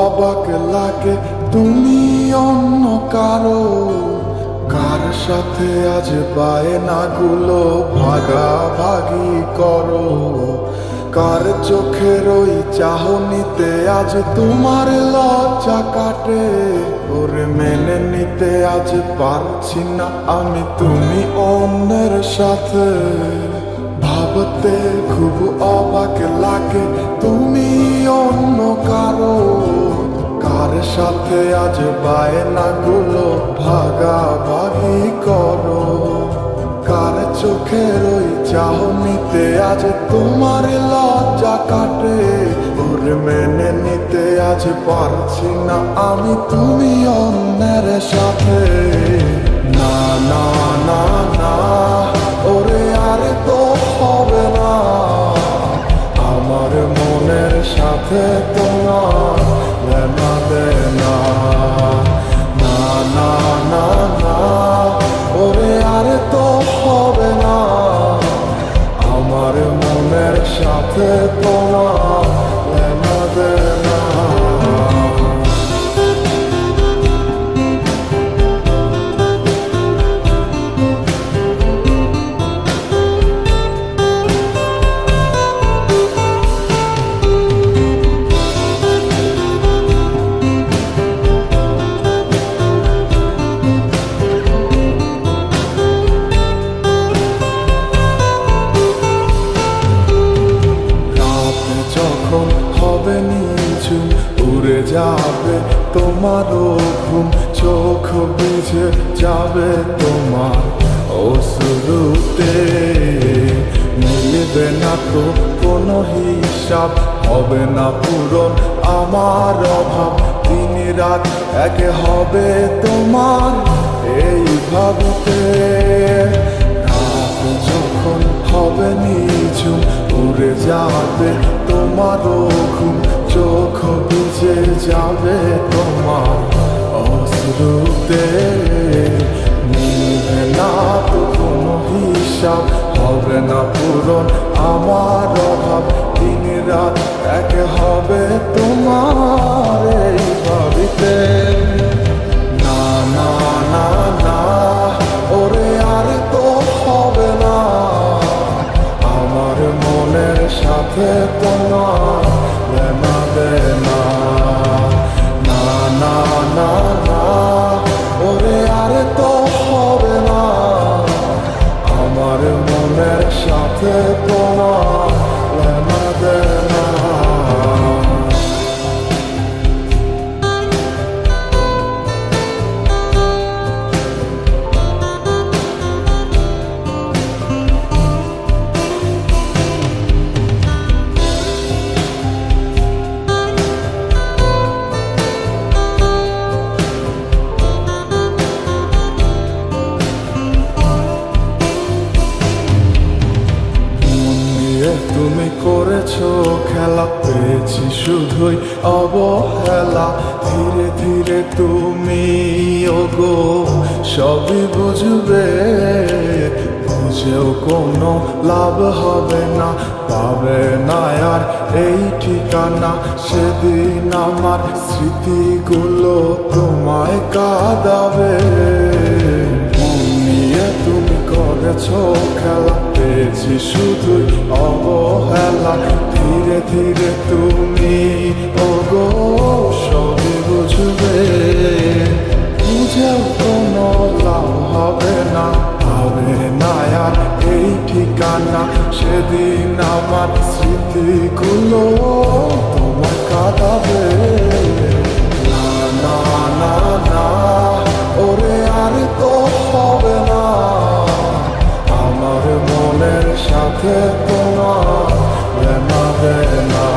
অবাক লাগে তুমি অন্য কারো, কার সাথে আজ বায়নাগুলো ভাগাভাগি করো, কার চোখের ওই চাহনিতে আজ তোমার লজ্জা কাটে। ওরে মেনে নিতে আজ পারছি না আমি তুমি অন্যের সাথে, ভাবতে খুব অবাক লাগে তুমি অন্য কারো, কার সাথে আজ বায়নাগুলো ভাগাভাগি করো, কার চোখের ওই চাহনিতে আজ তোমার লজ্জা কাটে। ওরে মেনে নিতে আজ পারছি না আমি তুমি অন্যের সাথে। না না না না, ওরে আর তো হবে না, আমার মনের সাথে তোমার লেনা দেনা। না না না না, ওরে আর তো হবে না, আমার মনের সাথে তোমার লেনা দেনা। যখন হবে নিঝুম উড়ে যাবে তোমারও ঘুম, চোখ ভিজে যাবে তোমার অশ্রুতে, মিলবে না তো কোনো হিসাব, হবে না পূরণ আমার অভাব, দিন রাত এক হবে তোমার এই ভাবিতে। রাত যখন হবে নিঝুম উড়ে যাবে তোমারও ঘুম, চোখ ভিজে যাবে তোমার অশ্রুতে, মিলবে না তো কোনো হিসাব, হবে না পূরণ আমার অভাব, দিন রাত এক হবে তোমার এই ভাবিতে। না না না না, ওরে আর তো হবে না, আমার মনের সাথে তোমার লেনা দেনা। না না না না, ওরে আর তো হবে না, আমার মনের সাথে তোমার লেনা দেনা। তুমি করেছো খেলা, পেয়েছি শুধুই অবহেলা, ধীরে ধীরে তুমি ওগো সবই বুঝবে, বুঝেও কোনো লাভ হবে না, পাবে না আর এই ঠিকানা, সেদিন আমার স্মৃতিগুলো তোমায় কাঁদাবে। মন নিয়ে তুমি করেছো খেলা, পেয়েছি শুধুই অবহেলা, ধীরে ধীরে তুমি ওগো সবই বুঝবে, বুঝেও কোনো লাভ হবে না, হবে না আর এই ঠিকানা, সেদিন আমার স্মৃতিগুলো তোমার কাঁদাবে। না না না না, ওরে আর তো হবে না, আমার মনের সাথে তোমার লেনা দেনা।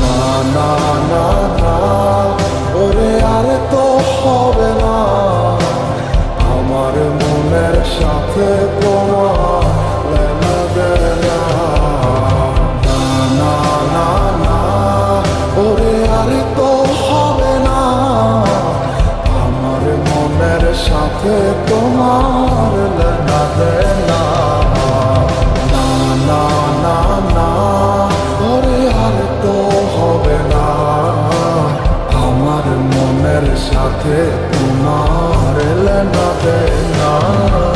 না না না না, ওরে আর তো হবে না, আমার মনের সাথে তোমার লেনা দেনা। না না না না, ওরে আর তো হবে না, আমার মনের সাথে তোমার লেনা দেনা। না না না না, ওরে আর তো হবে না। তোমার লেনা দেনা।